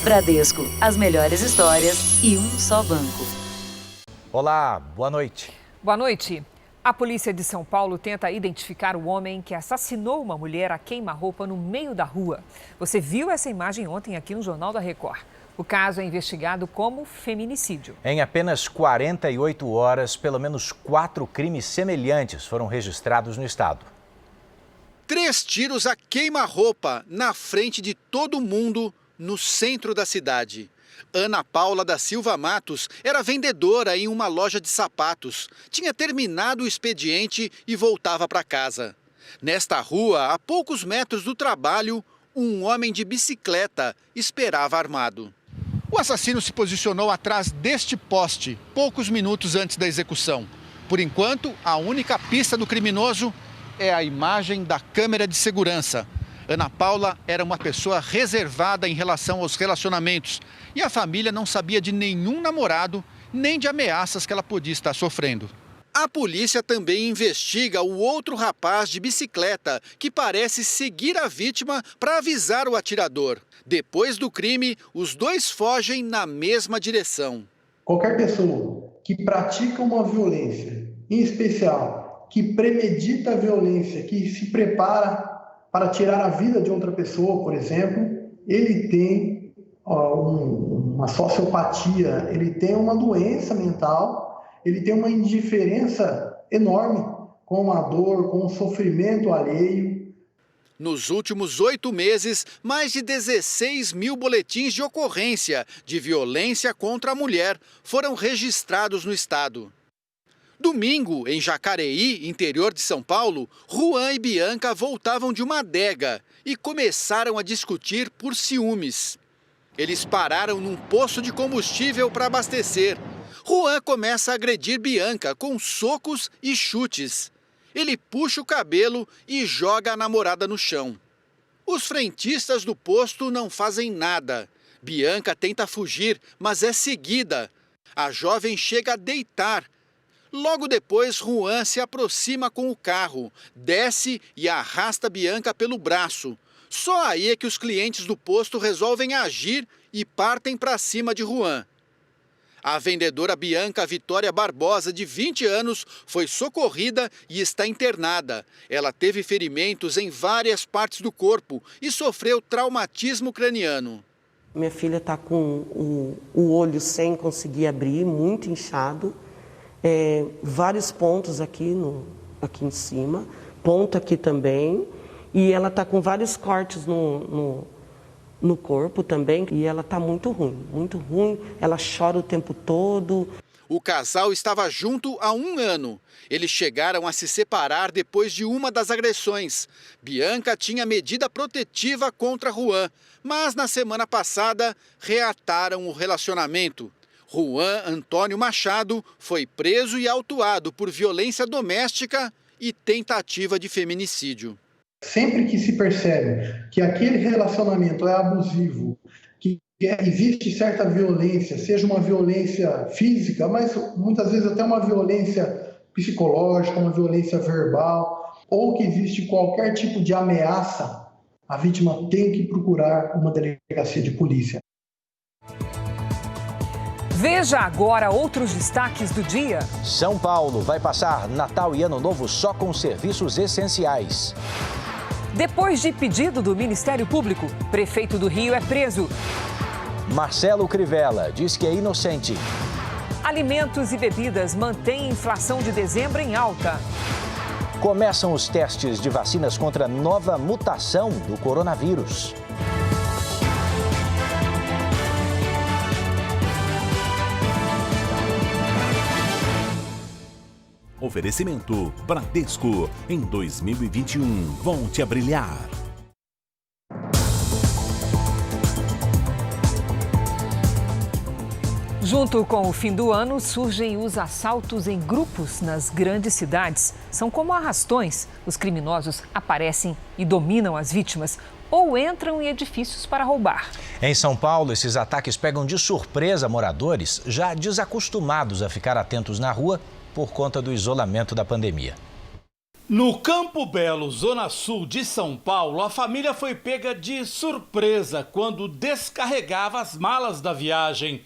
Bradesco, as melhores histórias e um só banco. Olá, boa noite. Boa noite. A polícia de São Paulo tenta identificar o homem que assassinou uma mulher a queima-roupa no meio da rua. Você viu essa imagem ontem aqui no Jornal da Record. O caso é investigado como feminicídio. Em apenas 48 horas, pelo menos 4 crimes semelhantes foram registrados no estado. 3 tiros a queima-roupa na frente de todo mundo no centro da cidade. Ana Paula da Silva Matos era vendedora em uma loja de sapatos. Tinha terminado o expediente e voltava para casa. Nesta rua, a poucos metros do trabalho, um homem de bicicleta esperava armado. O assassino se posicionou atrás deste poste, poucos minutos antes da execução. Por enquanto, a única pista do criminoso é a imagem da câmera de segurança. Ana Paula era uma pessoa reservada em relação aos relacionamentos e a família não sabia de nenhum namorado nem de ameaças que ela podia estar sofrendo. A polícia também investiga o outro rapaz de bicicleta que parece seguir a vítima para avisar o atirador. Depois do crime, os dois fogem na mesma direção. Qualquer pessoa que pratica uma violência, em especial, que premedita a violência, que se prepara para tirar a vida de outra pessoa, por exemplo, ele tem uma sociopatia, ele tem uma doença mental, ele tem uma indiferença enorme com a dor, com o sofrimento alheio. Nos últimos 8 meses, mais de 16 mil boletins de ocorrência de violência contra a mulher foram registrados no estado. Domingo, em Jacareí, interior de São Paulo, Juan e Bianca voltavam de uma adega e começaram a discutir por ciúmes. Eles pararam num posto de combustível para abastecer. Juan começa a agredir Bianca com socos e chutes. Ele puxa o cabelo e joga a namorada no chão. Os frentistas do posto não fazem nada. Bianca tenta fugir, mas é seguida. A jovem chega a deitar. Logo depois, Juan se aproxima com o carro, desce e arrasta Bianca pelo braço. Só aí é que os clientes do posto resolvem agir e partem para cima de Juan. A vendedora Bianca Vitória Barbosa, de 20 anos, foi socorrida e está internada. Ela teve ferimentos em várias partes do corpo e sofreu traumatismo craniano. Minha filha está com o olho sem conseguir abrir, muito inchado. Vários pontos aqui em cima, ponto aqui também. E ela está com vários cortes no corpo também, e ela está muito ruim, ela chora o tempo todo. O casal estava junto há 1 ano. Eles chegaram a se separar depois de uma das agressões. Bianca tinha medida protetiva contra Juan, mas na semana passada reataram o relacionamento. Juan Antônio Machado foi preso e autuado por violência doméstica e tentativa de feminicídio. Sempre que se percebe que aquele relacionamento é abusivo, que existe certa violência, seja uma violência física, mas muitas vezes até uma violência psicológica, uma violência verbal, ou que existe qualquer tipo de ameaça, a vítima tem que procurar uma delegacia de polícia. Veja agora outros destaques do dia. São Paulo vai passar Natal e Ano Novo só com serviços essenciais. Depois de pedido do Ministério Público, prefeito do Rio é preso. Marcelo Crivella diz que é inocente. Alimentos e bebidas mantêm inflação de dezembro em alta. Começam os testes de vacinas contra a nova mutação do coronavírus. Oferecimento Bradesco. Em 2021, volte a brilhar. Junto com o fim do ano, surgem os assaltos em grupos nas grandes cidades. São como arrastões. Os criminosos aparecem e dominam as vítimas ou entram em edifícios para roubar. Em São Paulo, esses ataques pegam de surpresa moradores já desacostumados a ficar atentos na rua por conta do isolamento da pandemia. No Campo Belo, zona sul de São Paulo, a família foi pega de surpresa quando descarregava as malas da viagem.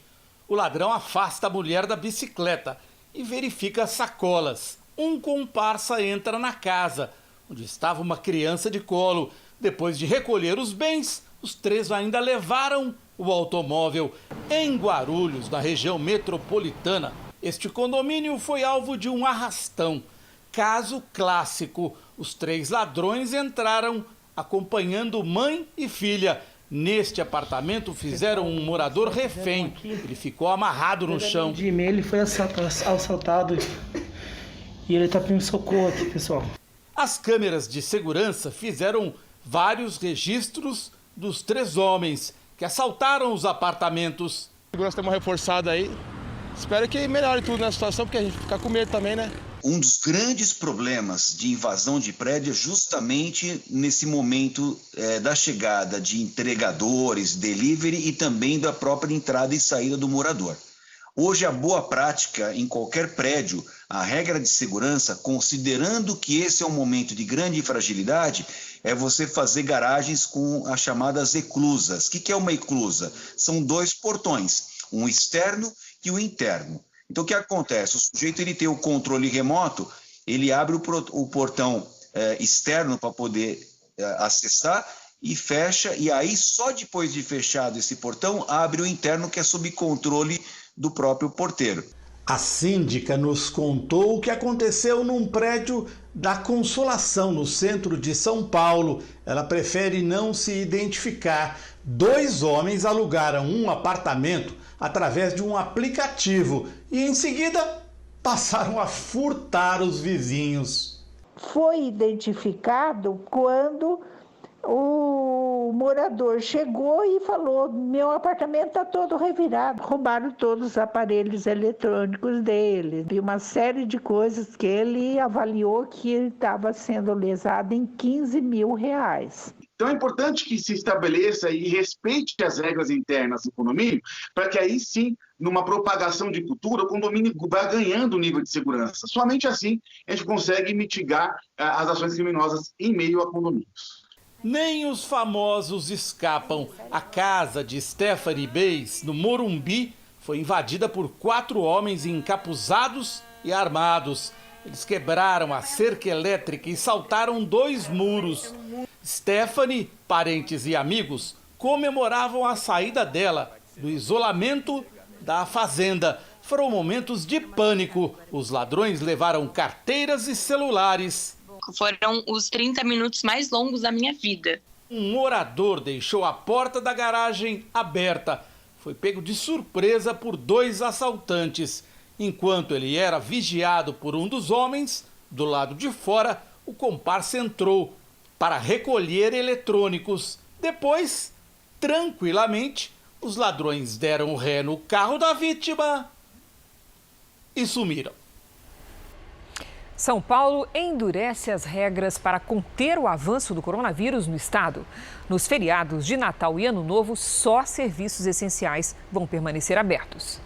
O ladrão afasta a mulher da bicicleta e verifica as sacolas. Um comparsa entra na casa, onde estava uma criança de colo. Depois de recolher os bens, os três ainda levaram o automóvel. Em Guarulhos, na região metropolitana, este condomínio foi alvo de um arrastão. Caso clássico, os três ladrões entraram acompanhando mãe e filha. Neste apartamento fizeram um morador refém. Ele ficou amarrado no chão. Ele foi assaltado e ele está pedindo socorro aqui, pessoal. As câmeras de segurança fizeram vários registros dos três homens que assaltaram os apartamentos. A segurança tem uma reforçada aí. Espero que melhore tudo na situação, porque a gente fica com medo também, né? Um dos grandes problemas de invasão de prédio é justamente nesse momento da chegada de entregadores, delivery e também da própria entrada e saída do morador. Hoje, a boa prática em qualquer prédio, a regra de segurança, considerando que esse é um momento de grande fragilidade, é você fazer garagens com as chamadas eclusas. O que é uma eclusa? São dois portões, um externo e um interno. Então, o que acontece? O sujeito ele tem o controle remoto, ele abre o portão externo para poder acessar e fecha, e aí só depois de fechado esse portão, abre o interno, que é sob controle do próprio porteiro. A síndica nos contou o que aconteceu num prédio da Consolação, no centro de São Paulo. Ela prefere não se identificar. 2 homens alugaram um apartamento através de um aplicativo e, em seguida, passaram a furtar os vizinhos. Foi identificado quando o morador chegou e falou: meu apartamento está todo revirado. Roubaram todos os aparelhos eletrônicos dele. E uma série de coisas que ele avaliou que ele estava sendo lesado em R$15 mil. Então é importante que se estabeleça e respeite as regras internas do condomínio, para que aí sim, numa propagação de cultura, o condomínio vá ganhando nível de segurança. Somente assim a gente consegue mitigar as ações criminosas em meio a condomínios. Nem os famosos escapam. A casa de Stephanie Beis, no Morumbi, foi invadida por 4 homens encapuzados e armados. Eles quebraram a cerca elétrica e saltaram 2 muros. Stephanie, parentes e amigos comemoravam a saída dela do isolamento da fazenda. Foram momentos de pânico. Os ladrões levaram carteiras e celulares. Foram os 30 minutos mais longos da minha vida. Um morador deixou a porta da garagem aberta. Foi pego de surpresa por 2 assaltantes. Enquanto ele era vigiado por um dos homens, do lado de fora, o comparsa entrou para recolher eletrônicos. Depois, tranquilamente, os ladrões deram ré no carro da vítima e sumiram. São Paulo endurece as regras para conter o avanço do coronavírus no estado. Nos feriados de Natal e Ano Novo, só serviços essenciais vão permanecer abertos.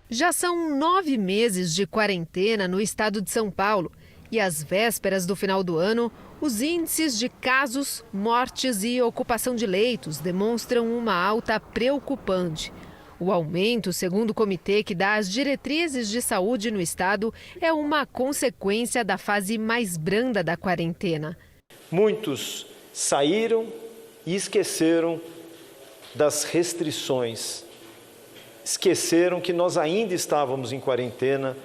Já são 9 meses de quarentena no estado de São Paulo. E às vésperas do final do ano, os índices de casos, mortes e ocupação de leitos demonstram uma alta preocupante. O aumento, segundo o comitê que dá as diretrizes de saúde no estado, é uma consequência da fase mais branda da quarentena. Muitos saíram e esqueceram das restrições. Esqueceram que nós ainda estávamos em quarentena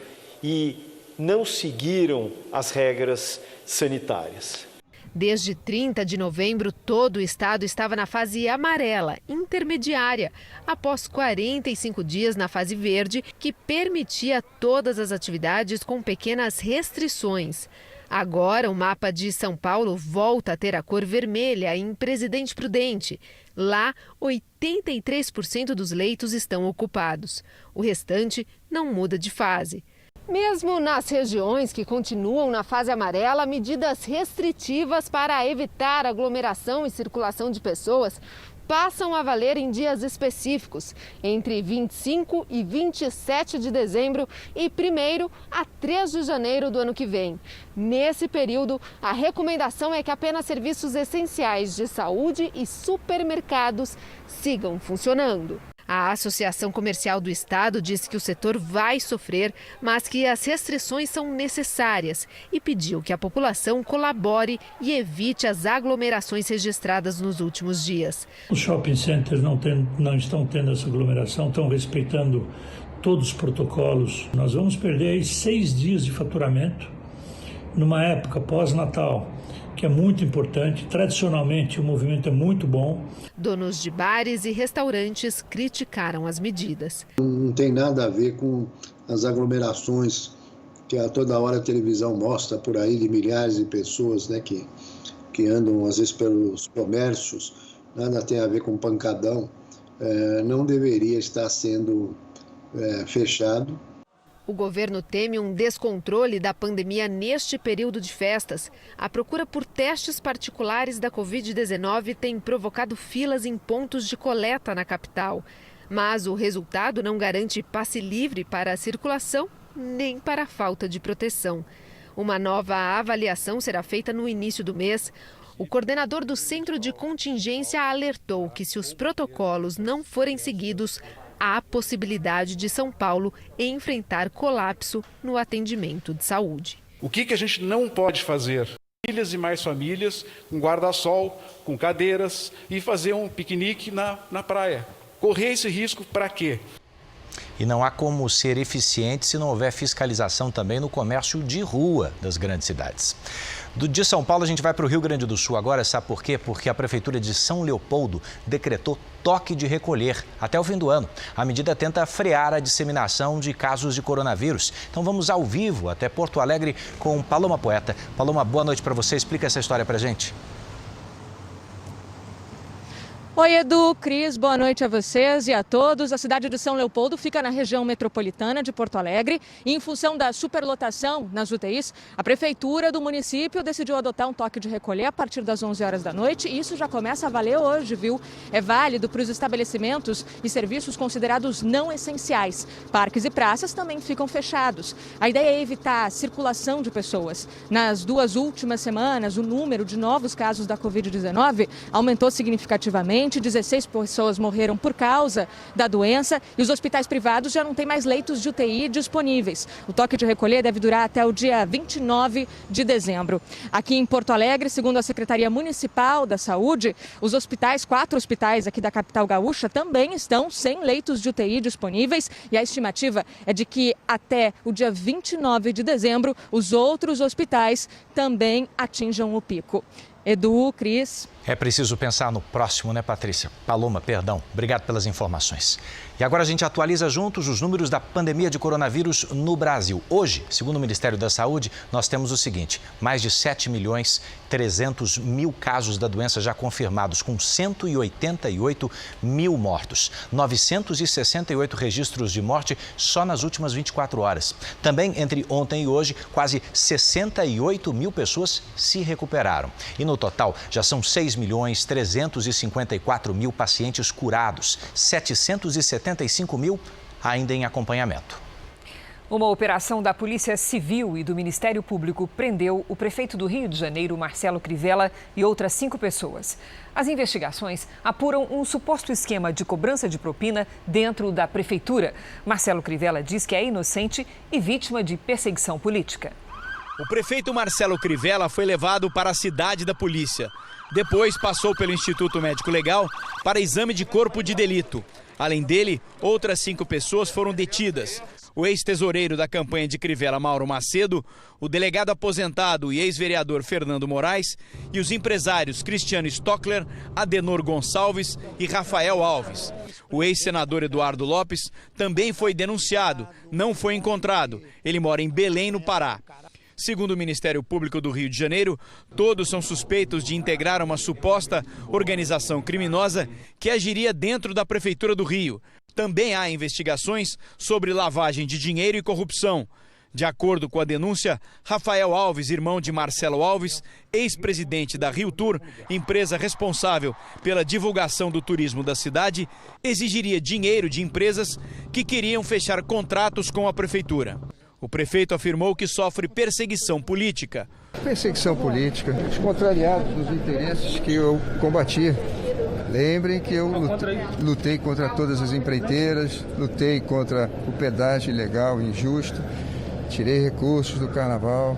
e não seguiram as regras sanitárias. Desde 30 de novembro, todo o estado estava na fase amarela, intermediária, após 45 dias na fase verde, que permitia todas as atividades com pequenas restrições. Agora, o mapa de São Paulo volta a ter a cor vermelha em Presidente Prudente. Lá, 83% dos leitos estão ocupados. O restante não muda de fase. Mesmo nas regiões que continuam na fase amarela, medidas restritivas para evitar aglomeração e circulação de pessoas passam a valer em dias específicos, entre 25 e 27 de dezembro e 1º a 3 de janeiro do ano que vem. Nesse período, a recomendação é que apenas serviços essenciais de saúde e supermercados sigam funcionando. A Associação Comercial do Estado diz que o setor vai sofrer, mas que as restrições são necessárias e pediu que a população colabore e evite as aglomerações registradas nos últimos dias. Os shopping centers não estão tendo essa aglomeração, estão respeitando todos os protocolos. Nós vamos perder aí 6 dias de faturamento numa época pós-Natal, que é muito importante. Tradicionalmente o movimento é muito bom. Donos de bares e restaurantes criticaram as medidas. Não tem nada a ver com as aglomerações que a toda hora a televisão mostra por aí de milhares de pessoas, né, que andam às vezes pelos comércios. Nada tem a ver com pancadão. Não deveria estar sendo fechado. O governo teme um descontrole da pandemia neste período de festas. A procura por testes particulares da Covid-19 tem provocado filas em pontos de coleta na capital. Mas o resultado não garante passe livre para a circulação nem para a falta de proteção. Uma nova avaliação será feita no início do mês. O coordenador do Centro de Contingência alertou que, se os protocolos não forem seguidos, há a possibilidade de São Paulo enfrentar colapso no atendimento de saúde. O que a gente não pode fazer? Famílias e mais famílias, com guarda-sol, com cadeiras e fazer um piquenique na praia. Correr esse risco para quê? E não há como ser eficiente se não houver fiscalização também no comércio de rua das grandes cidades. De São Paulo a gente vai para o Rio Grande do Sul agora, sabe por quê? Porque a Prefeitura de São Leopoldo decretou toque de recolher até o fim do ano. A medida tenta frear a disseminação de casos de coronavírus. Então vamos ao vivo até Porto Alegre com Paloma Poeta. Paloma, boa noite para você. Explica essa história para a gente. Oi, Edu, Cris, boa noite a vocês e a todos. A cidade de São Leopoldo fica na região metropolitana de Porto Alegre e, em função da superlotação nas UTIs, a prefeitura do município decidiu adotar um toque de recolher a partir das 11 horas da noite e isso já começa a valer hoje, viu? É válido para os estabelecimentos e serviços considerados não essenciais. Parques e praças também ficam fechados. A ideia é evitar a circulação de pessoas. Nas 2 últimas semanas, o número de novos casos da Covid-19 aumentou significativamente. 16 pessoas morreram por causa da doença e os hospitais privados já não têm mais leitos de UTI disponíveis. O toque de recolher deve durar até o dia 29 de dezembro. Aqui em Porto Alegre, segundo a Secretaria Municipal da Saúde, os hospitais, 4 hospitais aqui da capital gaúcha, também estão sem leitos de UTI disponíveis e a estimativa é de que até o dia 29 de dezembro os outros hospitais também atinjam o pico. Edu, Cris. É preciso pensar no próximo, né, Patrícia? Paloma, perdão. Obrigado pelas informações. E agora a gente atualiza juntos os números da pandemia de coronavírus no Brasil. Hoje, segundo o Ministério da Saúde, nós temos o seguinte: mais de 7.300.000 casos da doença já confirmados, com 188.000 mortos. 968 registros de morte só nas últimas 24 horas. Também, entre ontem e hoje, quase 68.000 pessoas se recuperaram. E no total, já são 6.354.000 pacientes curados, 775.000 ainda em acompanhamento. Uma operação da Polícia Civil e do Ministério Público prendeu o prefeito do Rio de Janeiro, Marcelo Crivella, e outras 5 pessoas. As investigações apuram um suposto esquema de cobrança de propina dentro da prefeitura. Marcelo Crivella diz que é inocente e vítima de perseguição política. O prefeito Marcelo Crivella foi levado para a cidade da polícia. Depois passou pelo Instituto Médico Legal para exame de corpo de delito. Além dele, outras 5 pessoas foram detidas. O ex-tesoureiro da campanha de Crivella, Mauro Macedo, o delegado aposentado e ex-vereador Fernando Moraes e os empresários Cristiano Stockler, Adenor Gonçalves e Rafael Alves. O ex-senador Eduardo Lopes também foi denunciado, não foi encontrado. Ele mora em Belém, no Pará. Segundo o Ministério Público do Rio de Janeiro, todos são suspeitos de integrar uma suposta organização criminosa que agiria dentro da Prefeitura do Rio. Também há investigações sobre lavagem de dinheiro e corrupção. De acordo com a denúncia, Rafael Alves, irmão de Marcelo Alves, ex-presidente da Rio Tour, empresa responsável pela divulgação do turismo da cidade, exigiria dinheiro de empresas que queriam fechar contratos com a prefeitura. O prefeito afirmou que sofre perseguição política. Perseguição política, os contrariados dos interesses que eu combati. Lembrem que eu lutei contra todas as empreiteiras, lutei contra o pedágio ilegal, injusto, tirei recursos do carnaval,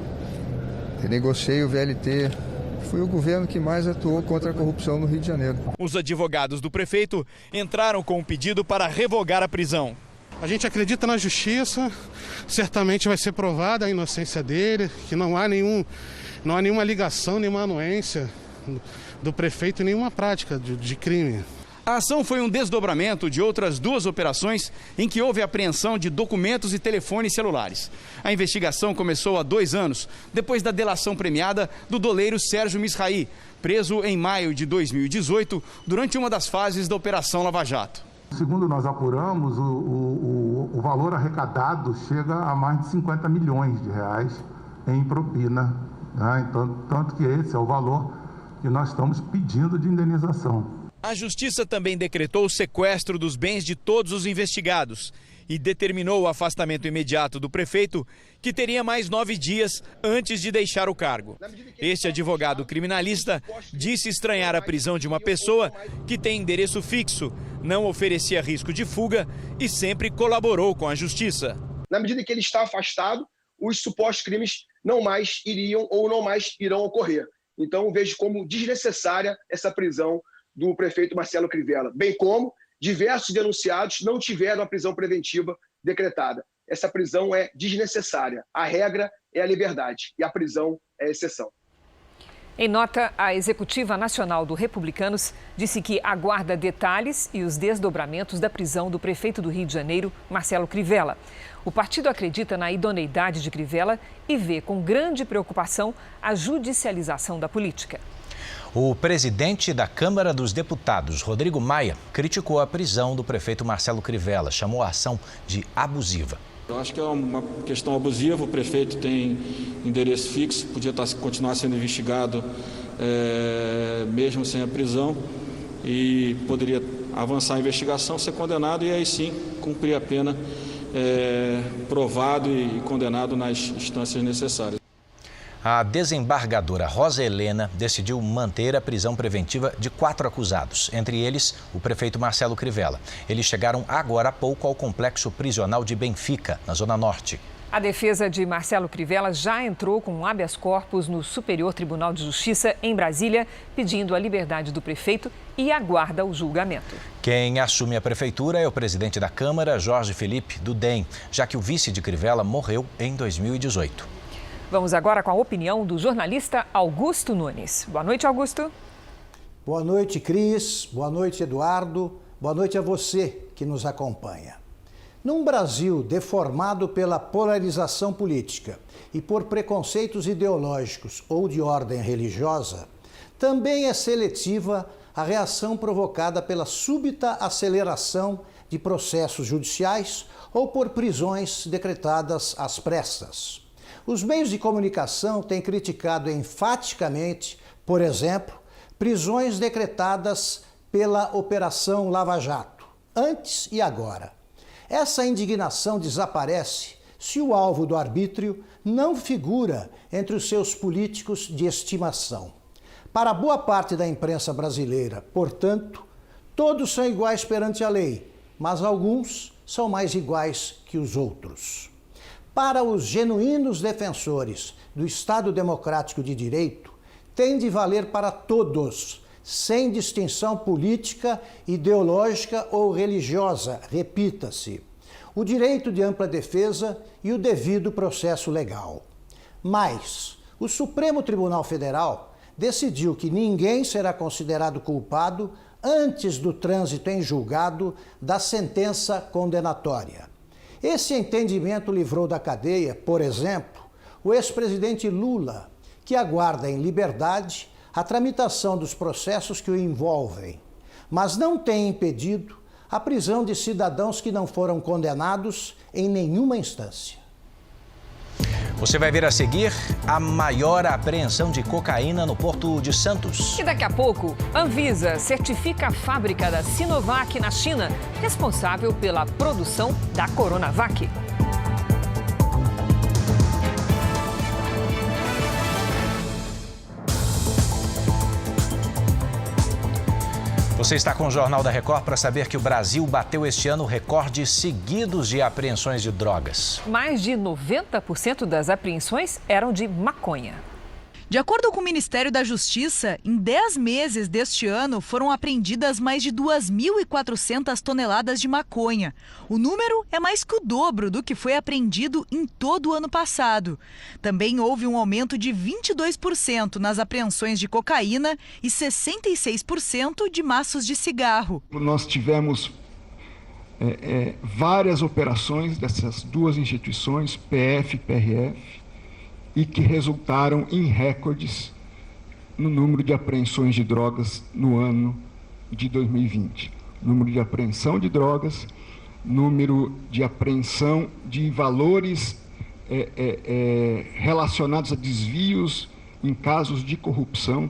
renegociei o VLT. Foi o governo que mais atuou contra a corrupção no Rio de Janeiro. Os advogados do prefeito entraram com um pedido para revogar a prisão. A gente acredita na justiça, certamente vai ser provada a inocência dele, que não há nenhuma ligação, nenhuma anuência do prefeito, nenhuma prática de crime. A ação foi um desdobramento de outras 2 operações em que houve apreensão de documentos e telefones celulares. A investigação começou há 2 anos, depois da delação premiada do doleiro Sérgio Misraí, preso em maio de 2018, durante uma das fases da Operação Lava Jato. Segundo nós apuramos, o valor arrecadado chega a mais de 50 milhões de reais em propina, né? Então, tanto que esse é o valor que nós estamos pedindo de indenização. A Justiça também decretou o sequestro dos bens de todos os investigados e determinou o afastamento imediato do prefeito, que teria mais 9 dias antes de deixar o cargo. Este advogado criminalista disse estranhar a prisão de uma pessoa que tem endereço fixo, não oferecia risco de fuga e sempre colaborou com a Justiça. Na medida que ele está afastado, os supostos crimes não mais iriam ou não mais irão ocorrer. Então, vejo como desnecessária essa prisão do prefeito Marcelo Crivella, bem como diversos denunciados não tiveram a prisão preventiva decretada. Essa prisão é desnecessária. A regra é a liberdade e a prisão é a exceção. Em nota, a Executiva Nacional do Republicanos disse que aguarda detalhes e os desdobramentos da prisão do prefeito do Rio de Janeiro, Marcelo Crivella. O partido acredita na idoneidade de Crivella e vê com grande preocupação a judicialização da política. O presidente da Câmara dos Deputados, Rodrigo Maia, criticou a prisão do prefeito Marcelo Crivella, chamou a ação de abusiva. Eu acho que é uma questão abusiva, o prefeito tem endereço fixo, podia continuar sendo investigado mesmo sem a prisão e poderia avançar a investigação, ser condenado e aí sim cumprir a pena provado e condenado nas instâncias necessárias. A desembargadora Rosa Helena decidiu manter a prisão preventiva de 4 acusados, entre eles o prefeito Marcelo Crivella. Eles chegaram agora há pouco ao complexo prisional de Benfica, na Zona Norte. A defesa de Marcelo Crivella já entrou com um habeas corpus no Superior Tribunal de Justiça, em Brasília, pedindo a liberdade do prefeito e aguarda o julgamento. Quem assume a prefeitura é o presidente da Câmara, Jorge Felipe, do DEM, já que o vice de Crivella morreu em 2018. Vamos agora com a opinião do jornalista Augusto Nunes. Boa noite, Augusto. Boa noite, Cris. Boa noite, Eduardo. Boa noite a você que nos acompanha. Num Brasil deformado pela polarização política e por preconceitos ideológicos ou de ordem religiosa, também é seletiva a reação provocada pela súbita aceleração de processos judiciais ou por prisões decretadas às pressas. Os meios de comunicação têm criticado enfaticamente, por exemplo, prisões decretadas pela Operação Lava Jato, antes e agora. Essa indignação desaparece se o alvo do arbítrio não figura entre os seus políticos de estimação. Para boa parte da imprensa brasileira, portanto, todos são iguais perante a lei, mas alguns são mais iguais que os outros. Para os genuínos defensores do Estado Democrático de Direito, tem de valer para todos, sem distinção política, ideológica ou religiosa, repita-se, o direito de ampla defesa e o devido processo legal. Mas o Supremo Tribunal Federal decidiu que ninguém será considerado culpado antes do trânsito em julgado da sentença condenatória. Esse entendimento livrou da cadeia, por exemplo, o ex-presidente Lula, que aguarda em liberdade a tramitação dos processos que o envolvem, mas não tem impedido a prisão de cidadãos que não foram condenados em nenhuma instância. Você vai ver a seguir a maior apreensão de cocaína no Porto de Santos. E daqui a pouco, Anvisa certifica a fábrica da Sinovac na China, responsável pela produção da Coronavac. Você está com o Jornal da Record para saber que o Brasil bateu este ano recordes seguidos de apreensões de drogas. Mais de 90% das apreensões eram de maconha. De acordo com o Ministério da Justiça, em 10 meses deste ano foram apreendidas mais de 2.400 toneladas de maconha. O número é mais que o dobro do que foi apreendido em todo o ano passado. Também houve um aumento de 22% nas apreensões de cocaína e 66% de maços de cigarro. Nós tivemos várias operações dessas duas instituições, PF e PRF, e que resultaram em recordes no número de apreensões de drogas no ano de 2020. Número de apreensão de drogas, número de apreensão de valores relacionados a desvios em casos de corrupção.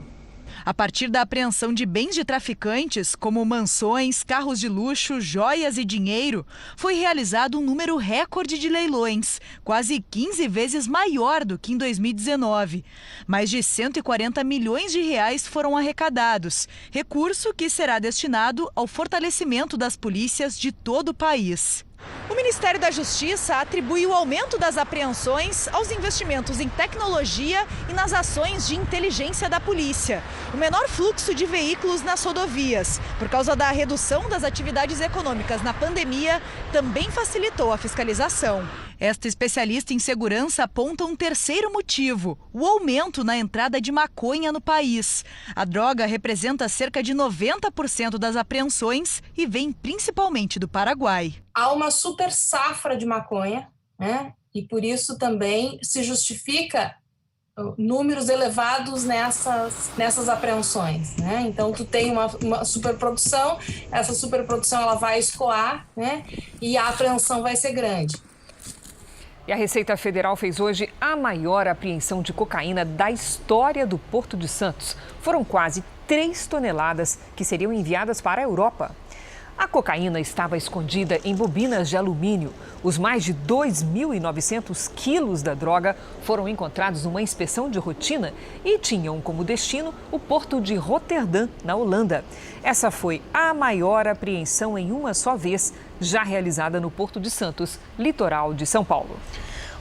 A partir da apreensão de bens de traficantes, como mansões, carros de luxo, joias e dinheiro, foi realizado um número recorde de leilões, quase 15 vezes maior do que em 2019. Mais de 140 milhões de reais foram arrecadados, recurso que será destinado ao fortalecimento das polícias de todo o país. O Ministério da Justiça atribui o aumento das apreensões aos investimentos em tecnologia e nas ações de inteligência da polícia. O menor fluxo de veículos nas rodovias, por causa da redução das atividades econômicas na pandemia, também facilitou a fiscalização. Esta especialista em segurança aponta um terceiro motivo: o aumento na entrada de maconha no país. A droga representa cerca de 90% das apreensões e vem principalmente do Paraguai. Há uma super safra de maconha, né? E por isso também se justifica números elevados nessas apreensões, né? Então tu tem uma superprodução, essa superprodução ela vai escoar, né? E a apreensão vai ser grande. E a Receita Federal fez hoje a maior apreensão de cocaína da história do Porto de Santos. Foram quase 3 toneladas que seriam enviadas para a Europa. A cocaína estava escondida em bobinas de alumínio. Os mais de 2.900 quilos da droga foram encontrados numa inspeção de rotina e tinham como destino o porto de Roterdã, na Holanda. Essa foi a maior apreensão em uma só vez, já realizada no Porto de Santos, litoral de São Paulo.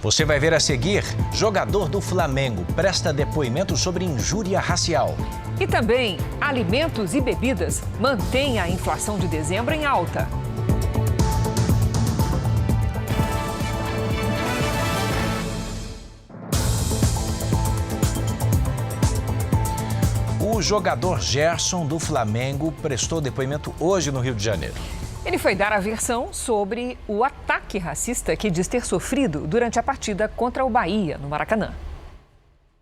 Você vai ver a seguir: jogador do Flamengo presta depoimento sobre injúria racial. E também, alimentos e bebidas mantêm a inflação de dezembro em alta. O jogador Gerson do Flamengo prestou depoimento hoje no Rio de Janeiro. Ele foi dar a versão sobre o ataque racista que diz ter sofrido durante a partida contra o Bahia, no Maracanã.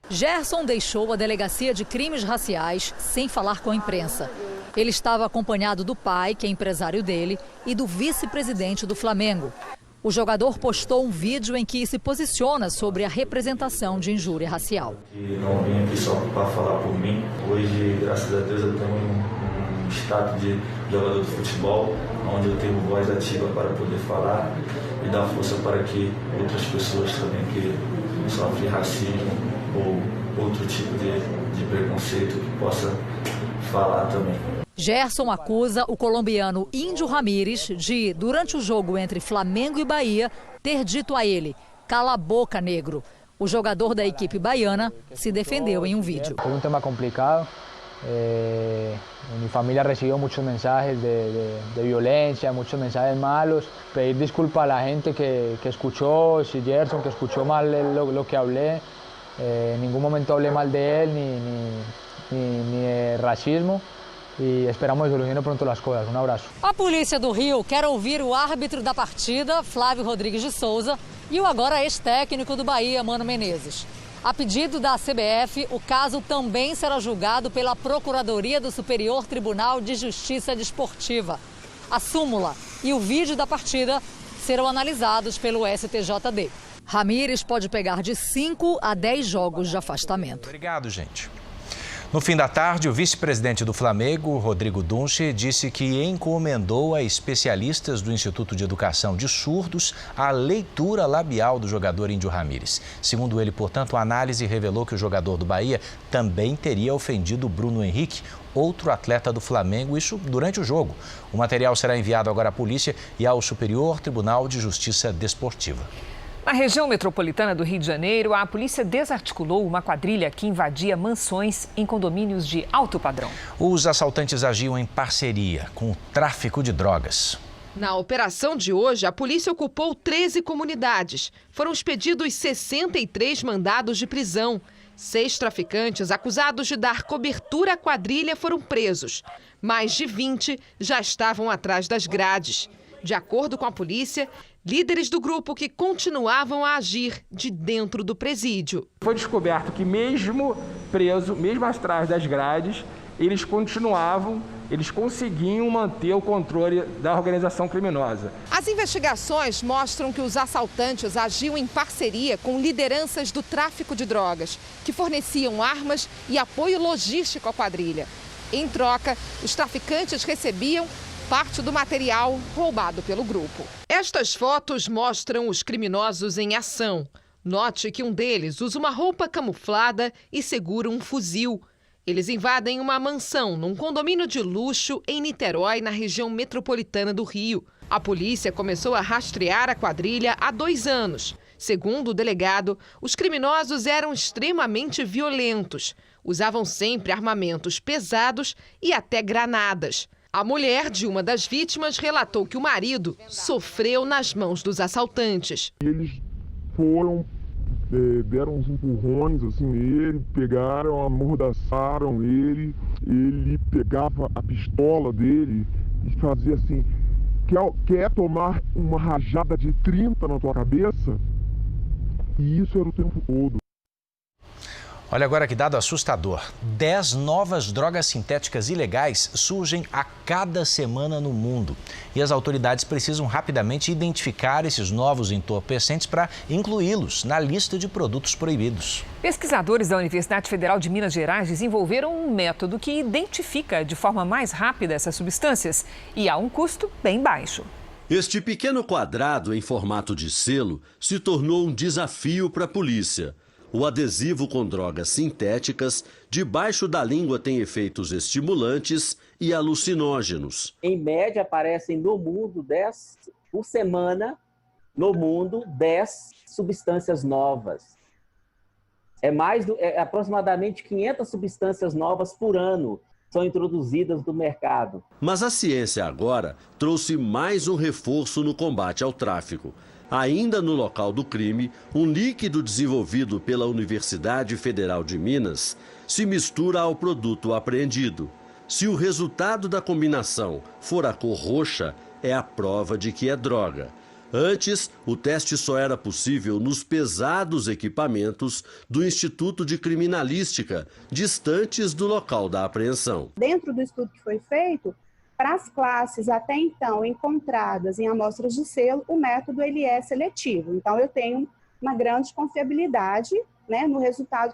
Gerson deixou a delegacia de crimes raciais sem falar com a imprensa. Ele estava acompanhado do pai, que é empresário dele, e do vice-presidente do Flamengo. O jogador postou um vídeo em que se posiciona sobre a representação de injúria racial. Não vim aqui só para falar por mim. Hoje, graças a Deus, eu tenho um status de jogador de futebol, onde eu tenho voz ativa para poder falar e dar força para que outras pessoas também que sofrem racismo ou outro tipo de preconceito que possa falar também. Gerson acusa o colombiano Índio Ramírez de, durante o jogo entre Flamengo e Bahia, ter dito a ele: "Cala a boca, negro". O jogador da equipe baiana se defendeu em um vídeo. É um tema complicado. Mi familia recibió muchos mensajes de violencia, muchos mensajes malos. Pedir disculpas a la gente que escuchó, si Gerson, que escuchó mal lo que hablé. En ningún momento hablé mal de él ni de racismo. E esperamos que solucione pronto as coisas. Um abraço. A polícia do Rio quer ouvir o árbitro da partida, Flávio Rodrigues de Souza, e o agora ex-técnico do Bahia, Mano Menezes. A pedido da CBF, o caso também será julgado pela Procuradoria do Superior Tribunal de Justiça Desportiva. A súmula e o vídeo da partida serão analisados pelo STJD. Ramírez pode pegar de 5 a 10 jogos de afastamento. Obrigado, gente. No fim da tarde, o vice-presidente do Flamengo, Rodrigo Dunche, disse que encomendou a especialistas do Instituto de Educação de Surdos a leitura labial do jogador Índio Ramírez. Segundo ele, portanto, a análise revelou que o jogador do Bahia também teria ofendido Bruno Henrique, outro atleta do Flamengo, isso durante o jogo. O material será enviado agora à polícia e ao Superior Tribunal de Justiça Desportiva. Na região metropolitana do Rio de Janeiro, a polícia desarticulou uma quadrilha que invadia mansões em condomínios de alto padrão. Os assaltantes agiam em parceria com o tráfico de drogas. Na operação de hoje, a polícia ocupou 13 comunidades. Foram expedidos 63 mandados de prisão. 6 traficantes acusados de dar cobertura à quadrilha foram presos. Mais de 20 já estavam atrás das grades. De acordo com a polícia, líderes do grupo que continuavam a agir de dentro do presídio. Foi descoberto que mesmo preso, mesmo atrás das grades, eles conseguiam manter o controle da organização criminosa. As investigações mostram que os assaltantes agiam em parceria com lideranças do tráfico de drogas, que forneciam armas e apoio logístico à quadrilha. Em troca, os traficantes recebiam parte do material roubado pelo grupo. Estas fotos mostram os criminosos em ação. Note que um deles usa uma roupa camuflada e segura um fuzil. Eles invadem uma mansão num condomínio de luxo em Niterói, na região metropolitana do Rio. A polícia começou a rastrear a quadrilha há 2 anos. Segundo o delegado, os criminosos eram extremamente violentos. Usavam sempre armamentos pesados e até granadas. A mulher de uma das vítimas relatou que o marido sofreu nas mãos dos assaltantes. Eles deram uns empurrões assim nele, pegaram, amordaçaram ele pegava a pistola dele e fazia assim, quer tomar uma rajada de 30 na tua cabeça? E isso era o tempo todo. Olha agora que dado assustador. 10 novas drogas sintéticas ilegais surgem a cada semana no mundo. E as autoridades precisam rapidamente identificar esses novos entorpecentes para incluí-los na lista de produtos proibidos. Pesquisadores da Universidade Federal de Minas Gerais desenvolveram um método que identifica de forma mais rápida essas substâncias e a um custo bem baixo. Este pequeno quadrado em formato de selo se tornou um desafio para a polícia. O adesivo com drogas sintéticas debaixo da língua tem efeitos estimulantes e alucinógenos. Em média, aparecem no mundo 10 por semana, 10 substâncias novas. É aproximadamente 500 substâncias novas por ano são introduzidas no mercado. Mas a ciência agora trouxe mais um reforço no combate ao tráfico. Ainda no local do crime, um líquido desenvolvido pela Universidade Federal de Minas se mistura ao produto apreendido. Se o resultado da combinação for a cor roxa, é a prova de que é droga. Antes, o teste só era possível nos pesados equipamentos do Instituto de Criminalística, distantes do local da apreensão. Dentro do estudo que foi feito, para as classes até então encontradas em amostras de selo, o método ele é seletivo. Então, eu tenho uma grande confiabilidade, né, no resultado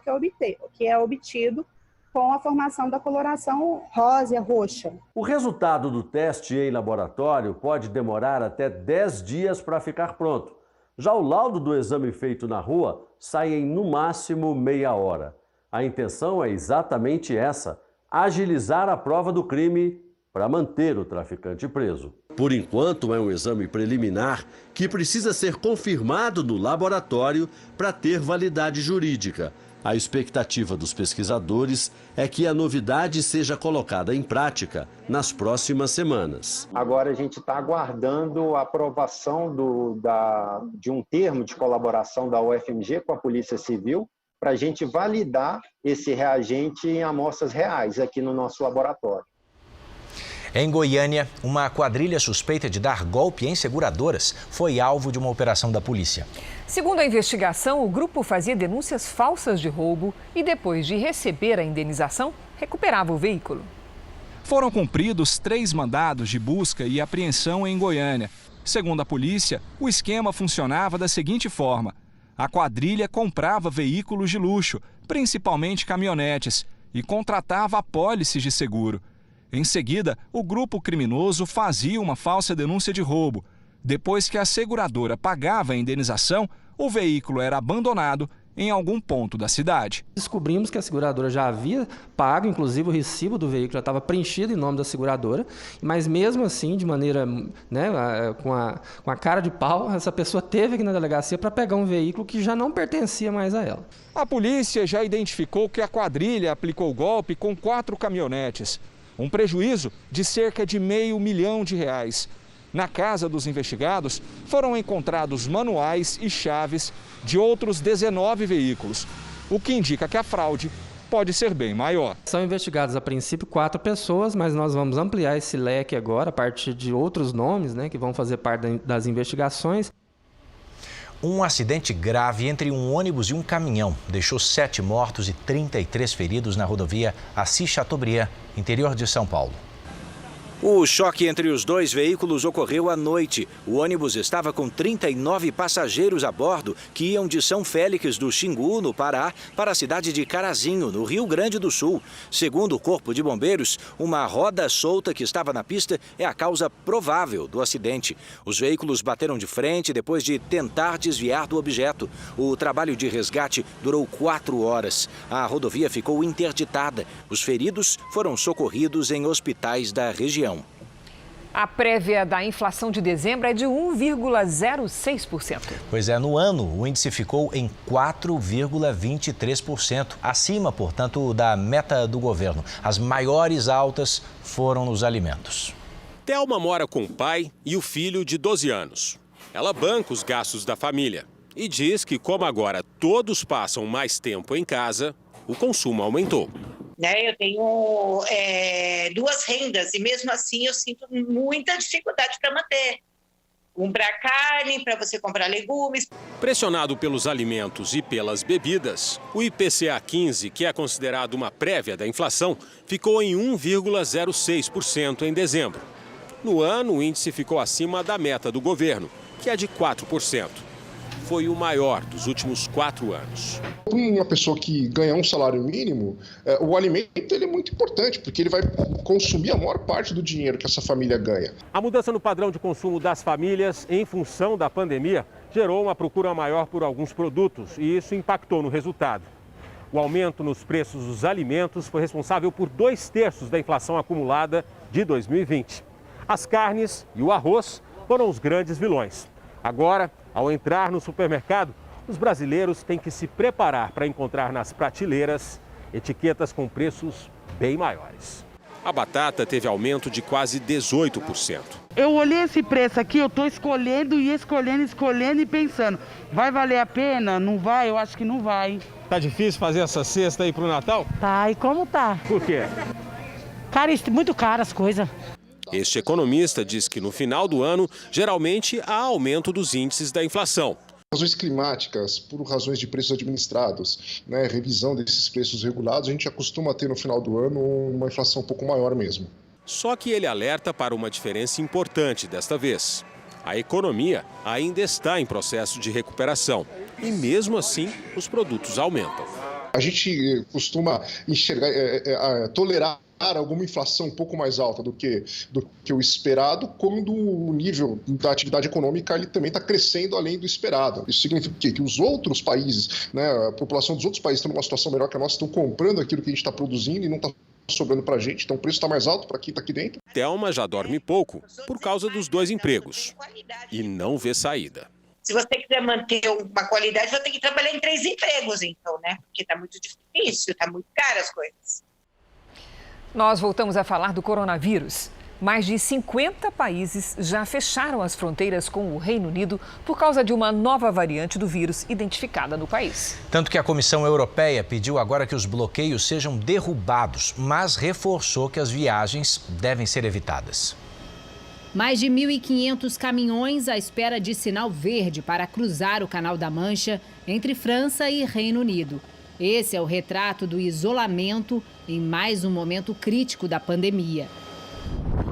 que é obtido com a formação da coloração rósea, roxa. O resultado do teste em laboratório pode demorar até 10 dias para ficar pronto. Já o laudo do exame feito na rua sai em no máximo meia hora. A intenção é exatamente essa: agilizar a prova do crime para manter o traficante preso. Por enquanto, é um exame preliminar que precisa ser confirmado no laboratório para ter validade jurídica. A expectativa dos pesquisadores é que a novidade seja colocada em prática nas próximas semanas. Agora a gente está aguardando a aprovação de um termo de colaboração da UFMG com a Polícia Civil para a gente validar esse reagente em amostras reais aqui no nosso laboratório. Em Goiânia, uma quadrilha suspeita de dar golpe em seguradoras foi alvo de uma operação da polícia. Segundo a investigação, o grupo fazia denúncias falsas de roubo e, depois de receber a indenização, recuperava o veículo. Foram cumpridos 3 mandados de busca e apreensão em Goiânia. Segundo a polícia, o esquema funcionava da seguinte forma: A quadrilha comprava veículos de luxo, principalmente caminhonetes, e contratava apólices de seguro. Em seguida, o grupo criminoso fazia uma falsa denúncia de roubo. Depois que a seguradora pagava a indenização, o veículo era abandonado em algum ponto da cidade. Descobrimos que a seguradora já havia pago, inclusive o recibo do veículo já estava preenchido em nome da seguradora, mas mesmo assim, de maneira, com a cara de pau, essa pessoa teve aqui na delegacia para pegar um veículo que já não pertencia mais a ela. A polícia já identificou que a quadrilha aplicou o golpe com 4 caminhonetes, um prejuízo de cerca de R$500 milhão. Na casa dos investigados foram encontrados manuais e chaves de outros 19 veículos, o que indica que a fraude pode ser bem maior. São investigados a princípio 4 pessoas, mas nós vamos ampliar esse leque agora a partir de outros nomes, que vão fazer parte das investigações. Um acidente grave entre um ônibus e um caminhão deixou 7 mortos e 33 feridos na rodovia Assis-Chateaubriand, interior de São Paulo. O choque entre os 2 veículos ocorreu à noite. O ônibus estava com 39 passageiros a bordo que iam de São Félix do Xingu, no Pará, para a cidade de Carazinho, no Rio Grande do Sul. Segundo o Corpo de Bombeiros, uma roda solta que estava na pista é a causa provável do acidente. Os veículos bateram de frente depois de tentar desviar do objeto. O trabalho de resgate durou 4 horas. A rodovia ficou interditada. Os feridos foram socorridos em hospitais da região. A prévia da inflação de dezembro é de 1,06%. Pois é, no ano o índice ficou em 4,23%, acima, portanto, da meta do governo. As maiores altas foram nos alimentos. Thelma mora com o pai e o filho de 12 anos. Ela banca os gastos da família e diz que, como agora todos passam mais tempo em casa, o consumo aumentou. Eu tenho 2 rendas e mesmo assim eu sinto muita dificuldade para manter. Comprar carne, para você comprar legumes. Pressionado pelos alimentos e pelas bebidas, o IPCA 15, que é considerado uma prévia da inflação, ficou em 1,06% em dezembro. No ano, o índice ficou acima da meta do governo, que é de 4%. Foi o maior dos últimos 4 anos. Uma pessoa que ganha um salário mínimo, o alimento ele é muito importante, porque ele vai consumir a maior parte do dinheiro que essa família ganha. A mudança no padrão de consumo das famílias, em função da pandemia, gerou uma procura maior por alguns produtos e isso impactou no resultado. O aumento nos preços dos alimentos foi responsável por 2/3 da inflação acumulada de 2020. As carnes e o arroz foram os grandes vilões. Agora, ao entrar no supermercado, os brasileiros têm que se preparar para encontrar nas prateleiras etiquetas com preços bem maiores. A batata teve aumento de quase 18%. Eu olhei esse preço aqui, eu estou escolhendo e escolhendo e pensando, vai valer a pena? Não vai? Eu acho que não vai. Tá difícil fazer essa cesta aí pro Natal? Tá, e como tá? Por quê? Muito caro as coisas. Este economista diz que no final do ano, geralmente há aumento dos índices da inflação. Razões climáticas, por razões de preços administrados, revisão desses preços regulados, a gente acostuma ter no final do ano uma inflação um pouco maior mesmo. Só que ele alerta para uma diferença importante desta vez. A economia ainda está em processo de recuperação e mesmo assim os produtos aumentam. A gente costuma enxergar, tolerar alguma inflação um pouco mais alta do que o esperado, quando o nível da atividade econômica ele também está crescendo além do esperado. Isso significa que os outros países, a população dos outros países está numa situação melhor que a nossa, estão comprando aquilo que a gente está produzindo e não está sobrando para a gente, então o preço está mais alto para quem está aqui dentro. Thelma já dorme pouco por causa dos 2 empregos e não vê saída. Se você quiser manter uma qualidade, vai ter que trabalhar em 3 empregos, então, Porque está muito difícil, está muito caro as coisas. Nós voltamos a falar do coronavírus. Mais de 50 países já fecharam as fronteiras com o Reino Unido por causa de uma nova variante do vírus identificada no país. Tanto que a Comissão Europeia pediu agora que os bloqueios sejam derrubados, mas reforçou que as viagens devem ser evitadas. Mais de 1.500 caminhões à espera de sinal verde para cruzar o Canal da Mancha entre França e Reino Unido. Esse é o retrato do isolamento em mais um momento crítico da pandemia.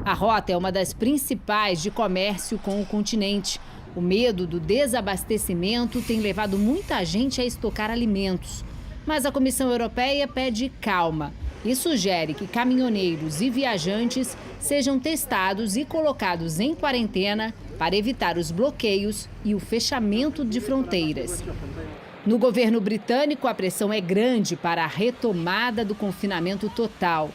A rota é uma das principais de comércio com o continente. O medo do desabastecimento tem levado muita gente a estocar alimentos. Mas a Comissão Europeia pede calma e sugere que caminhoneiros e viajantes sejam testados e colocados em quarentena para evitar os bloqueios e o fechamento de fronteiras. No governo britânico, a pressão é grande para a retomada do confinamento total.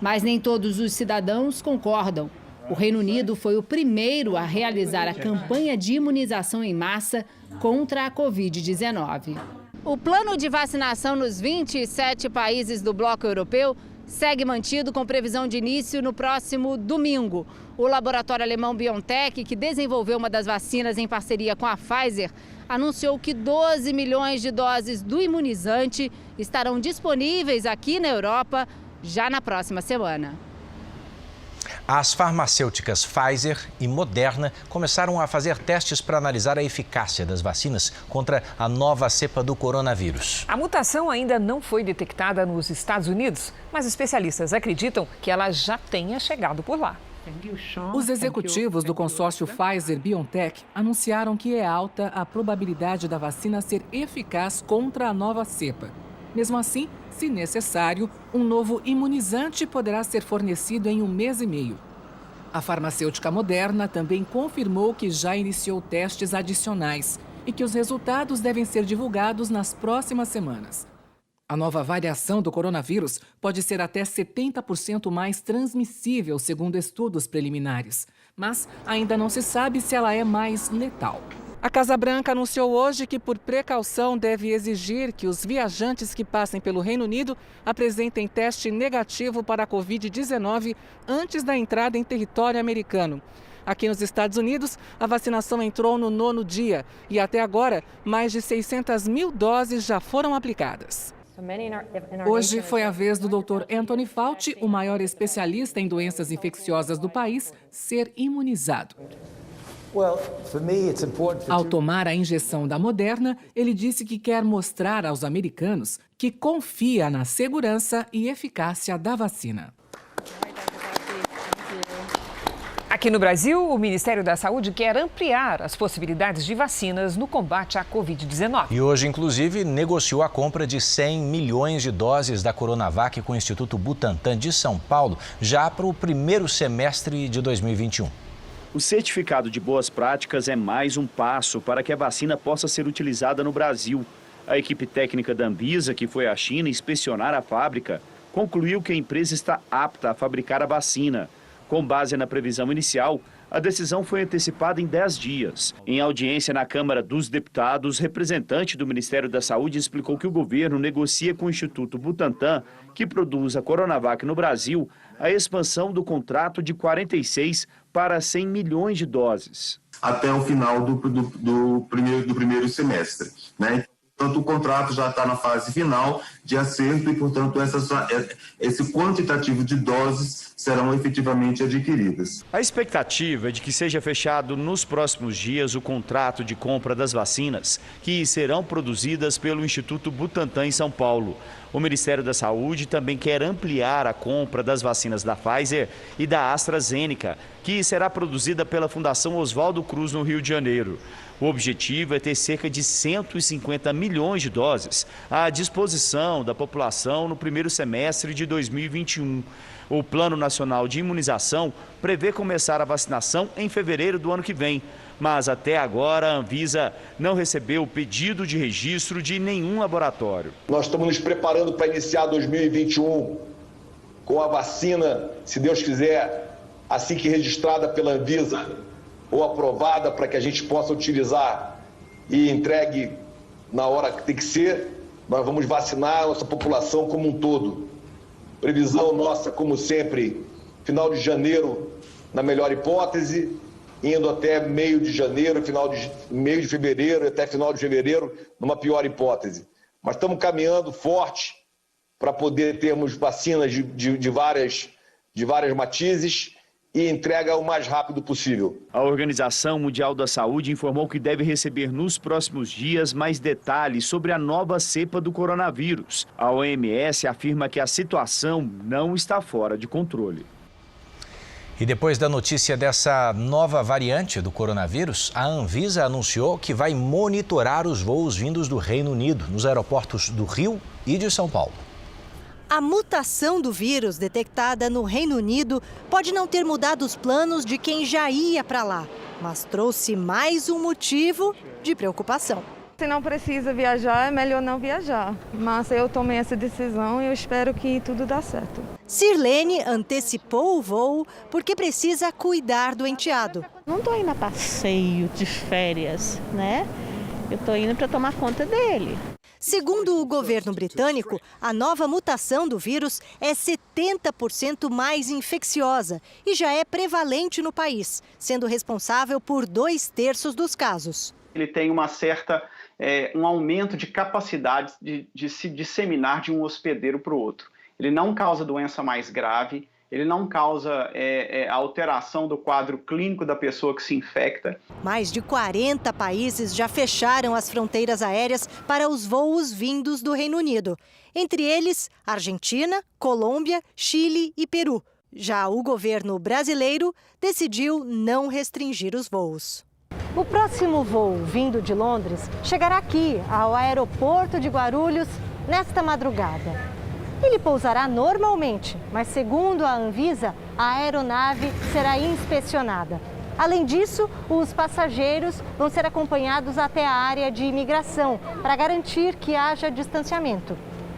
Mas nem todos os cidadãos concordam. O Reino Unido foi o primeiro a realizar a campanha de imunização em massa contra a Covid-19. O plano de vacinação nos 27 países do bloco europeu segue mantido com previsão de início no próximo domingo. O laboratório alemão BioNTech, que desenvolveu uma das vacinas em parceria com a Pfizer, anunciou que 12 milhões de doses do imunizante estarão disponíveis aqui na Europa já na próxima semana. As farmacêuticas Pfizer e Moderna começaram a fazer testes para analisar a eficácia das vacinas contra a nova cepa do coronavírus. A mutação ainda não foi detectada nos Estados Unidos, mas especialistas acreditam que ela já tenha chegado por lá. Os executivos do consórcio Pfizer-BioNTech anunciaram que é alta a probabilidade da vacina ser eficaz contra a nova cepa. Mesmo assim, se necessário, um novo imunizante poderá ser fornecido em 1 mês e meio. A farmacêutica Moderna também confirmou que já iniciou testes adicionais e que os resultados devem ser divulgados nas próximas semanas. A nova variação do coronavírus pode ser até 70% mais transmissível, segundo estudos preliminares, mas ainda não se sabe se ela é mais letal. A Casa Branca anunciou hoje que, por precaução, deve exigir que os viajantes que passem pelo Reino Unido apresentem teste negativo para a Covid-19 antes da entrada em território americano. Aqui nos Estados Unidos, a vacinação entrou no 9º dia e, até agora, mais de 600 mil doses já foram aplicadas. Hoje foi a vez do Dr. Anthony Fauci, o maior especialista em doenças infecciosas do país, ser imunizado. Ao tomar a injeção da Moderna, ele disse que quer mostrar aos americanos que confia na segurança e eficácia da vacina. Aqui no Brasil, o Ministério da Saúde quer ampliar as possibilidades de vacinas no combate à Covid-19. E hoje, inclusive, negociou a compra de 100 milhões de doses da Coronavac com o Instituto Butantan de São Paulo, já para o primeiro semestre de 2021. O certificado de boas práticas é mais um passo para que a vacina possa ser utilizada no Brasil. A equipe técnica da Anvisa, que foi à China inspecionar a fábrica, concluiu que a empresa está apta a fabricar a vacina. Com base na previsão inicial, a decisão foi antecipada em 10 dias. Em audiência na Câmara dos Deputados, representante do Ministério da Saúde explicou que o governo negocia com o Instituto Butantan, que produz a Coronavac no Brasil, a expansão do contrato de 46 para 100 milhões de doses. Até o final do primeiro semestre, né? Portanto, o contrato já está na fase final de acerto e, portanto, esse quantitativo de doses serão efetivamente adquiridas. A expectativa é de que seja fechado nos próximos dias o contrato de compra das vacinas, que serão produzidas pelo Instituto Butantan em São Paulo. O Ministério da Saúde também quer ampliar a compra das vacinas da Pfizer e da AstraZeneca, que será produzida pela Fundação Oswaldo Cruz no Rio de Janeiro. O objetivo é ter cerca de 150 milhões de doses à disposição da população no primeiro semestre de 2021. O Plano Nacional de Imunização prevê começar a vacinação em fevereiro do ano que vem, mas até agora a Anvisa não recebeu o pedido de registro de nenhum laboratório. Nós estamos nos preparando para iniciar 2021 com a vacina, se Deus quiser, assim que registrada pela Anvisa ou aprovada para que a gente possa utilizar e entregue na hora que tem que ser. Nós vamos vacinar a nossa população como um todo. Previsão nossa, como sempre, final de janeiro, na melhor hipótese, indo até meio de janeiro, meio de fevereiro, até final de fevereiro, numa pior hipótese. Mas estamos caminhando forte para poder termos vacinas de várias matizes e entrega o mais rápido possível. A Organização Mundial da Saúde informou que deve receber nos próximos dias mais detalhes sobre a nova cepa do coronavírus. A OMS afirma que a situação não está fora de controle. E depois da notícia dessa nova variante do coronavírus, a Anvisa anunciou que vai monitorar os voos vindos do Reino Unido nos aeroportos do Rio e de São Paulo. A mutação do vírus detectada no Reino Unido pode não ter mudado os planos de quem já ia para lá, mas trouxe mais um motivo de preocupação. Se não precisa viajar, é melhor não viajar. Mas eu tomei essa decisão e eu espero que tudo dê certo. Sirlene antecipou o voo porque precisa cuidar do enteado. Não estou indo a passeio de férias, né? Eu estou indo para tomar conta dele. Segundo o governo britânico, a nova mutação do vírus é 70% mais infecciosa e já é prevalente no país, sendo responsável por 2/3 dos casos. Ele tem uma certa um aumento de capacidade de se disseminar de um hospedeiro para o outro. Ele não causa doença mais grave, ele não causa alteração do quadro clínico da pessoa que se infecta. Mais de 40 países já fecharam as fronteiras aéreas para os voos vindos do Reino Unido. Entre eles, Argentina, Colômbia, Chile e Peru. Já o governo brasileiro decidiu não restringir os voos. O próximo voo vindo de Londres chegará aqui, ao aeroporto de Guarulhos, nesta madrugada. Ele pousará normalmente, mas segundo a Anvisa, a aeronave será inspecionada. Além disso, os passageiros vão ser acompanhados até a área de imigração para garantir que haja distanciamento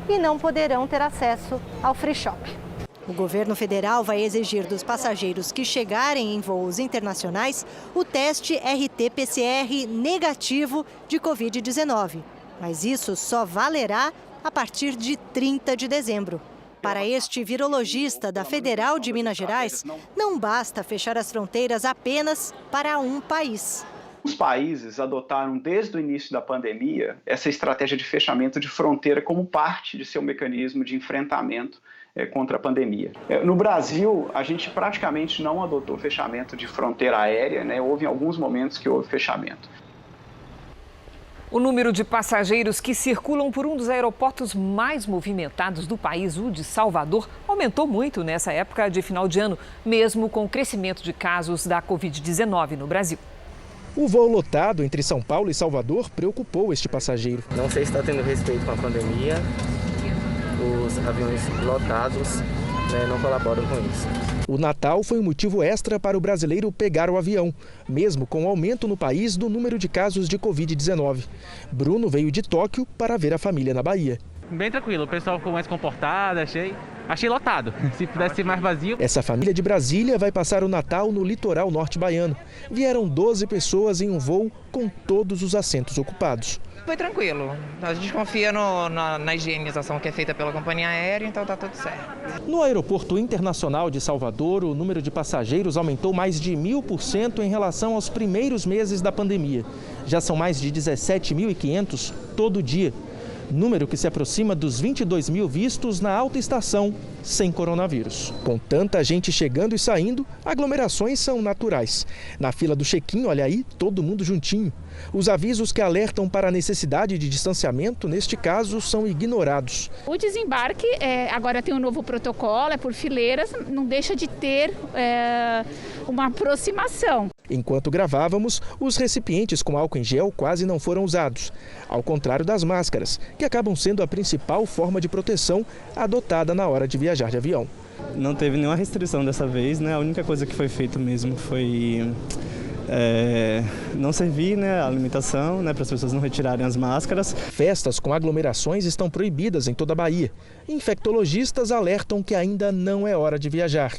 e não poderão ter acesso ao free shop. O governo federal vai exigir dos passageiros que chegarem em voos internacionais o teste RT-PCR negativo de Covid-19. Mas isso só valerá a partir de 30 de dezembro. Para este virologista da Federal de Minas Gerais, não basta fechar as fronteiras apenas para um país. Os países adotaram desde o início da pandemia essa estratégia de fechamento de fronteira como parte de seu mecanismo de enfrentamento contra a pandemia. No Brasil, a gente praticamente não adotou fechamento de fronteira aérea, né? Houve alguns momentos que houve fechamento. O número de passageiros que circulam por um dos aeroportos mais movimentados do país, o de Salvador, aumentou muito nessa época de final de ano, mesmo com o crescimento de casos da Covid-19 no Brasil. O voo lotado entre São Paulo e Salvador preocupou este passageiro. Não sei se está tendo respeito com a pandemia. Os aviões lotados não colaboram com isso. O Natal foi um motivo extra para o brasileiro pegar o avião, mesmo com o aumento no país do número de casos de Covid-19. Bruno veio de Tóquio para ver a família na Bahia. Bem tranquilo, o pessoal ficou mais comportado, achei lotado. Se pudesse ser mais vazio. Essa família de Brasília vai passar o Natal no litoral norte baiano. Vieram 12 pessoas em um voo com todos os assentos ocupados. Foi tranquilo. A gente confia na higienização que é feita pela companhia aérea, então tá tudo certo. No aeroporto internacional de Salvador, o número de passageiros aumentou mais de 1000% em relação aos primeiros meses da pandemia. Já são mais de 17.500 todo dia. Número que se aproxima dos 22 mil vistos na alta estação sem coronavírus. Com tanta gente chegando e saindo, aglomerações são naturais. Na fila do check-in, olha aí, todo mundo juntinho. Os avisos que alertam para a necessidade de distanciamento, neste caso, são ignorados. O desembarque agora tem um novo protocolo, é por fileiras, não deixa de ter uma aproximação. Enquanto gravávamos, os recipientes com álcool em gel quase não foram usados, ao contrário das máscaras, que acabam sendo a principal forma de proteção adotada na hora de viajar de avião. Não teve nenhuma restrição dessa vez, né? A única coisa que foi feita mesmo foi não servir, né, a alimentação, né, para as pessoas não retirarem as máscaras. Festas com aglomerações estão proibidas em toda a Bahia. Infectologistas alertam que ainda não é hora de viajar.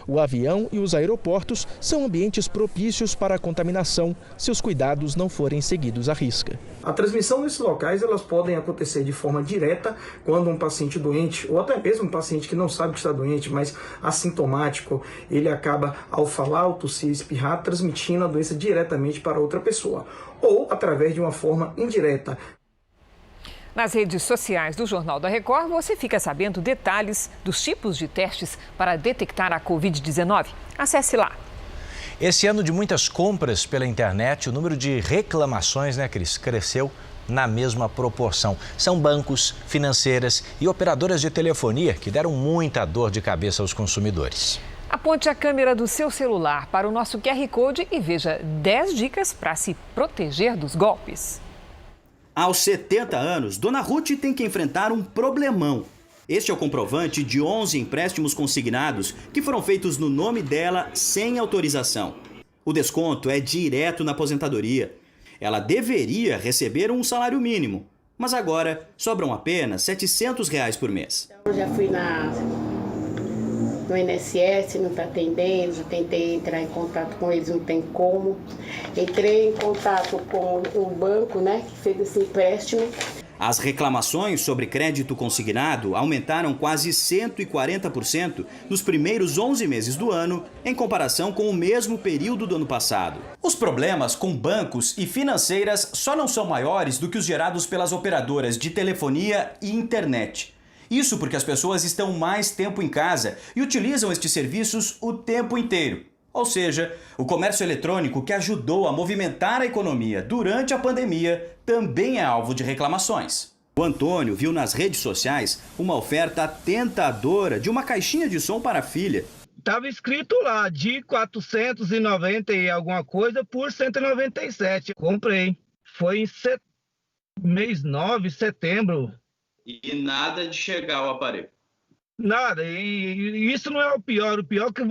O avião e os aeroportos são ambientes propícios para a contaminação se os cuidados não forem seguidos à risca. A transmissão nesses locais elas podem acontecer de forma direta quando um paciente doente, ou até mesmo um paciente que não sabe que está doente, mas assintomático, ele acaba, ao falar, ao tossir, espirrar, transmitindo a doença diretamente para outra pessoa, ou através de uma forma indireta. Nas redes sociais do Jornal da Record, você fica sabendo detalhes dos tipos de testes para detectar a Covid-19. Acesse lá. Esse ano de muitas compras pela internet, o número de reclamações, né, Cris, cresceu na mesma proporção. São bancos, financeiras e operadoras de telefonia que deram muita dor de cabeça aos consumidores. Aponte a câmera do seu celular para o nosso QR Code e veja 10 dicas para se proteger dos golpes. Aos 70 anos, Dona Ruth tem que enfrentar um problemão. Este é o comprovante de 11 empréstimos consignados que foram feitos no nome dela sem autorização. O desconto é direto na aposentadoria. Ela deveria receber um salário mínimo, mas agora sobram apenas R$ 700 por mês. Eu já fui no INSS, não está atendendo, já tentei entrar em contato com eles, não tem como. Entrei em contato com o banco, que fez esse empréstimo. As reclamações sobre crédito consignado aumentaram quase 140% nos primeiros 11 meses do ano, em comparação com o mesmo período do ano passado. Os problemas com bancos e financeiras só não são maiores do que os gerados pelas operadoras de telefonia e internet. Isso porque as pessoas estão mais tempo em casa e utilizam estes serviços o tempo inteiro. Ou seja, o comércio eletrônico, que ajudou a movimentar a economia durante a pandemia, também é alvo de reclamações. O Antônio viu nas redes sociais uma oferta tentadora de uma caixinha de som para a filha. Estava escrito lá, de 490 e alguma coisa por 197. Comprei. Foi em mês 9, setembro. E nada de chegar ao aparelho. Nada, e isso não é o pior é que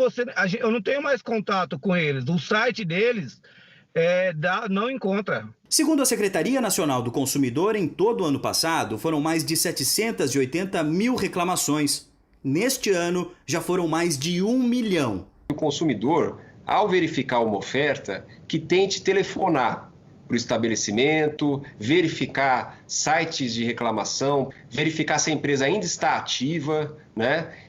eu não tenho mais contato com eles, o site deles não encontra. Segundo a Secretaria Nacional do Consumidor, em todo o ano passado foram mais de 780 mil reclamações. Neste ano já foram mais de 1 milhão. O consumidor, ao verificar uma oferta, que tente telefonar para o estabelecimento, verificar sites de reclamação, verificar se a empresa ainda está ativa,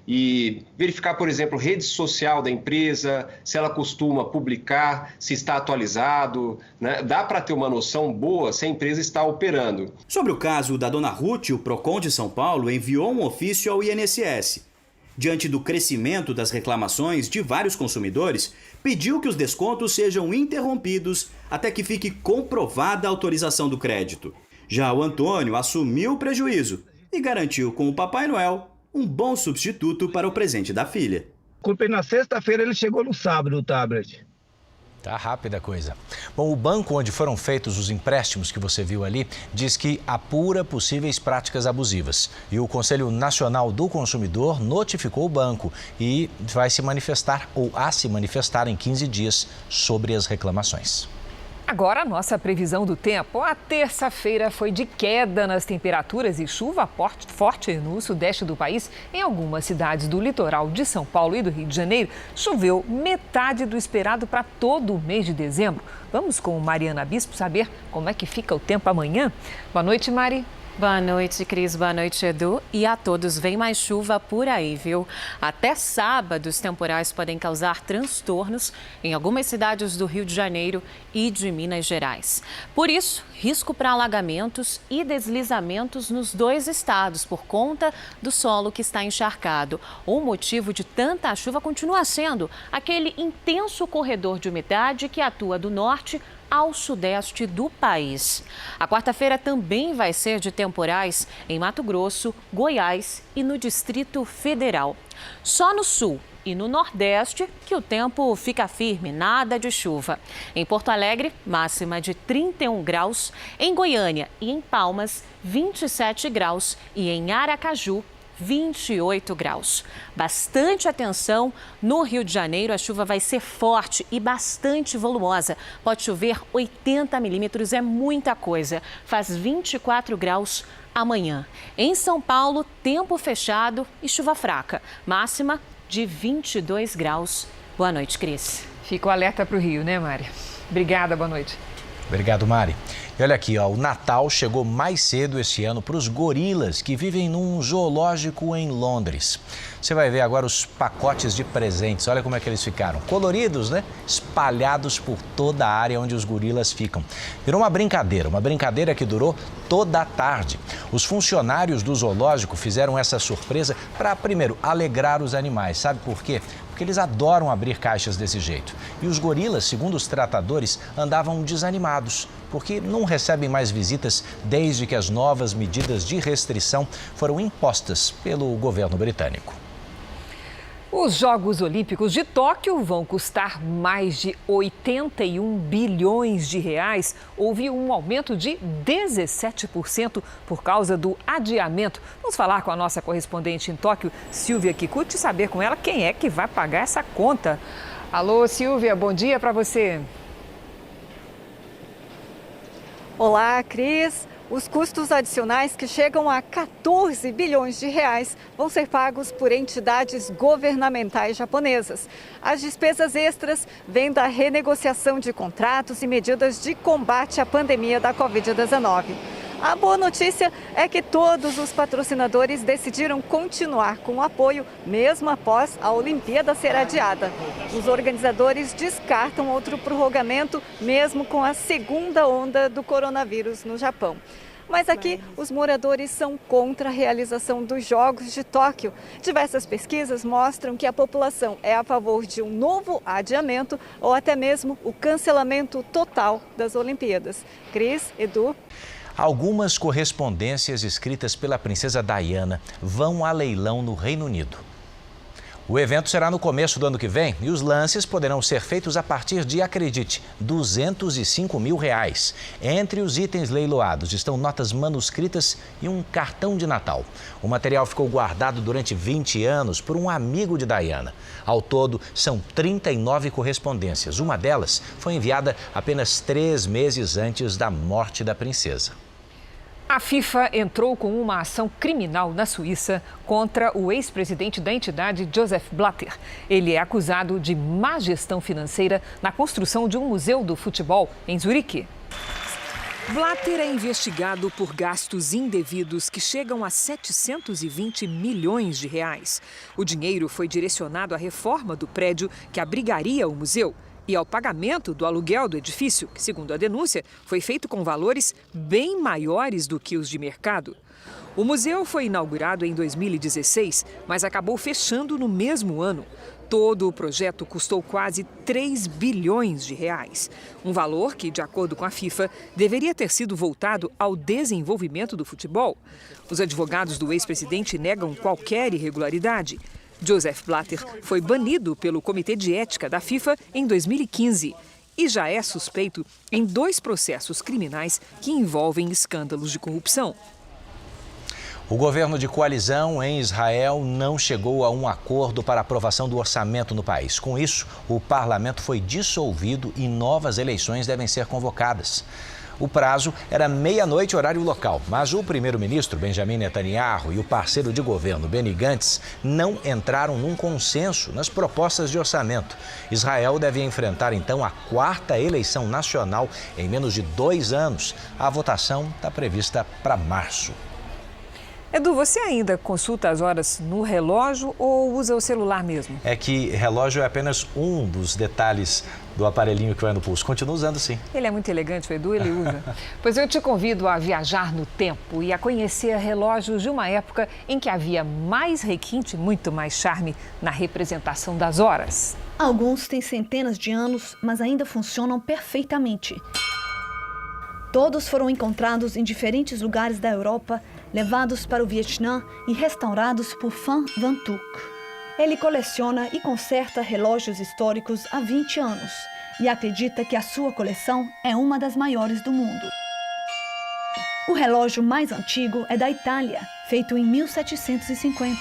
e verificar, por exemplo, rede social da empresa, se ela costuma publicar, se está atualizado, Dá para ter uma noção boa se a empresa está operando. Sobre o caso da Dona Ruth, o Procon de São Paulo enviou um ofício ao INSS. Diante do crescimento das reclamações de vários consumidores, pediu que os descontos sejam interrompidos até que fique comprovada a autorização do crédito. Já o Antônio assumiu o prejuízo e garantiu com o Papai Noel um bom substituto para o presente da filha. Comprei na sexta-feira, ele chegou no sábado, o tablet. Tá rápida a coisa. Bom, o banco onde foram feitos os empréstimos que você viu ali diz que apura possíveis práticas abusivas. E o Conselho Nacional do Consumidor notificou o banco e vai se manifestar ou a se manifestar em 15 dias sobre as reclamações. Agora a nossa previsão do tempo. A terça-feira foi de queda nas temperaturas e chuva forte no sudeste do país. Em algumas cidades do litoral de São Paulo e do Rio de Janeiro, choveu metade do esperado para todo o mês de dezembro. Vamos com Mariana Bispo saber como é que fica o tempo amanhã. Boa noite, Mari. Boa noite, Cris. Boa noite, Edu. E a todos, vem mais chuva por aí, viu? Até sábado, os temporais podem causar transtornos em algumas cidades do Rio de Janeiro e de Minas Gerais. Por isso, risco para alagamentos e deslizamentos nos dois estados por conta do solo que está encharcado. O motivo de tanta chuva continua sendo aquele intenso corredor de umidade que atua do norte ao sudeste do país. A quarta-feira também vai ser de temporais em Mato Grosso, Goiás e no Distrito Federal. Só no sul e no nordeste que o tempo fica firme, nada de chuva. Em Porto Alegre, máxima de 31 graus. Em Goiânia e em Palmas, 27 graus. E em Aracaju, 28 graus. Bastante atenção, no Rio de Janeiro a chuva vai ser forte e bastante volumosa. Pode chover 80 milímetros, é muita coisa. Faz 24 graus amanhã. Em São Paulo, tempo fechado e chuva fraca. Máxima de 22 graus. Boa noite, Cris. Fica o alerta para o Rio, né, Mari? Obrigada, boa noite. Obrigado, Mari. E olha aqui, o Natal chegou mais cedo este ano para os gorilas que vivem num zoológico em Londres. Você vai ver agora os pacotes de presentes. Olha como é que eles ficaram. Coloridos, espalhados por toda a área onde os gorilas ficam. Virou uma brincadeira que durou toda a tarde. Os funcionários do zoológico fizeram essa surpresa para, primeiro, alegrar os animais. Sabe por quê? Porque eles adoram abrir caixas desse jeito. E os gorilas, segundo os tratadores, andavam desanimados, porque não recebem mais visitas desde que as novas medidas de restrição foram impostas pelo governo britânico. Os Jogos Olímpicos de Tóquio vão custar mais de 81 bilhões de reais. Houve um aumento de 17% por causa do adiamento. Vamos falar com a nossa correspondente em Tóquio, Silvia Kikuchi, saber com ela quem é que vai pagar essa conta. Alô, Silvia, bom dia para você. Olá, Cris. Os custos adicionais, que chegam a 14 bilhões de reais, vão ser pagos por entidades governamentais japonesas. As despesas extras vêm da renegociação de contratos e medidas de combate à pandemia da Covid-19. A boa notícia é que todos os patrocinadores decidiram continuar com o apoio, mesmo após a Olimpíada ser adiada. Os organizadores descartam outro prorrogamento, mesmo com a segunda onda do coronavírus no Japão. Mas aqui, os moradores são contra a realização dos Jogos de Tóquio. Diversas pesquisas mostram que a população é a favor de um novo adiamento ou até mesmo o cancelamento total das Olimpíadas. Cris, Edu. Algumas correspondências escritas pela princesa Diana vão a leilão no Reino Unido. O evento será no começo do ano que vem e os lances poderão ser feitos a partir de, acredite, R$205 mil. Entre os itens leiloados estão notas manuscritas e um cartão de Natal. O material ficou guardado durante 20 anos por um amigo de Diana. Ao todo, são 39 correspondências. Uma delas foi enviada apenas 3 meses antes da morte da princesa. A FIFA entrou com uma ação criminal na Suíça contra o ex-presidente da entidade, Joseph Blatter. Ele é acusado de má gestão financeira na construção de um museu do futebol em Zurique. Blatter é investigado por gastos indevidos que chegam a 720 milhões de reais. O dinheiro foi direcionado à reforma do prédio que abrigaria o museu e ao pagamento do aluguel do edifício, que, segundo a denúncia, foi feito com valores bem maiores do que os de mercado. O museu foi inaugurado em 2016, mas acabou fechando no mesmo ano. Todo o projeto custou quase 3 bilhões de reais. Um valor que, de acordo com a FIFA, deveria ter sido voltado ao desenvolvimento do futebol. Os advogados do ex-presidente negam qualquer irregularidade. Joseph Blatter foi banido pelo Comitê de Ética da FIFA em 2015 e já é suspeito em 2 processos criminais que envolvem escândalos de corrupção. O governo de coalizão em Israel não chegou a um acordo para a aprovação do orçamento no país. Com isso, o parlamento foi dissolvido e novas eleições devem ser convocadas. O prazo era meia-noite, horário local, mas o primeiro-ministro Benjamin Netanyahu e o parceiro de governo Benny Gantz não entraram num consenso nas propostas de orçamento. Israel deve enfrentar então a 4ª eleição nacional em menos de 2 anos. A votação está prevista para março. Edu, você ainda consulta as horas no relógio ou usa o celular mesmo? É que relógio é apenas um dos detalhes do aparelhinho que vai no pulso. Continua usando, sim. Ele é muito elegante, o Edu, ele usa. Pois eu te convido a viajar no tempo e a conhecer relógios de uma época em que havia mais requinte, muito mais charme na representação das horas. Alguns têm centenas de anos, mas ainda funcionam perfeitamente. Todos foram encontrados em diferentes lugares da Europa, levados para o Vietnã e restaurados por Van Tuck. Ele coleciona e conserta relógios históricos há 20 anos e acredita que a sua coleção é uma das maiores do mundo. O relógio mais antigo é da Itália, feito em 1750.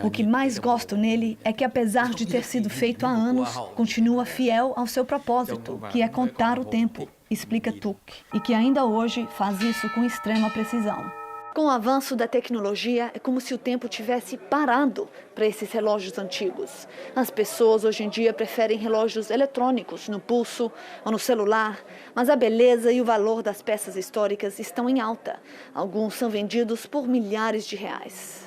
O que mais gosto nele é que, apesar de ter sido feito há anos, continua fiel ao seu propósito, que é contar o tempo, explica Tuck, e que ainda hoje faz isso com extrema precisão. Com o avanço da tecnologia, é como se o tempo tivesse parado para esses relógios antigos. As pessoas hoje em dia preferem relógios eletrônicos no pulso ou no celular, mas a beleza e o valor das peças históricas estão em alta. Alguns são vendidos por milhares de reais.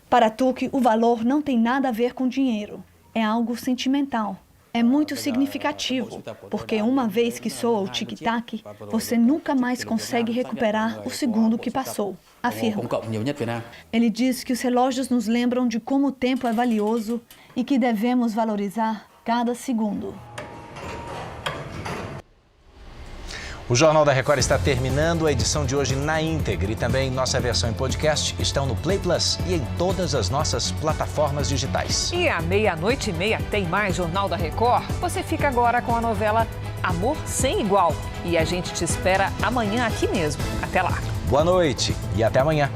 Para Tuck, o valor não tem nada a ver com dinheiro. É algo sentimental. É muito significativo, porque uma vez que soa o tic-tac, você nunca mais consegue recuperar o segundo que passou, afirma. Ele diz que os relógios nos lembram de como o tempo é valioso e que devemos valorizar cada segundo. O Jornal da Record está terminando. A edição de hoje na íntegra e também nossa versão em podcast estão no Play Plus e em todas as nossas plataformas digitais. E à 00:30 tem mais Jornal da Record. Você fica agora com a novela Amor Sem Igual. E a gente te espera amanhã aqui mesmo. Até lá. Boa noite e até amanhã.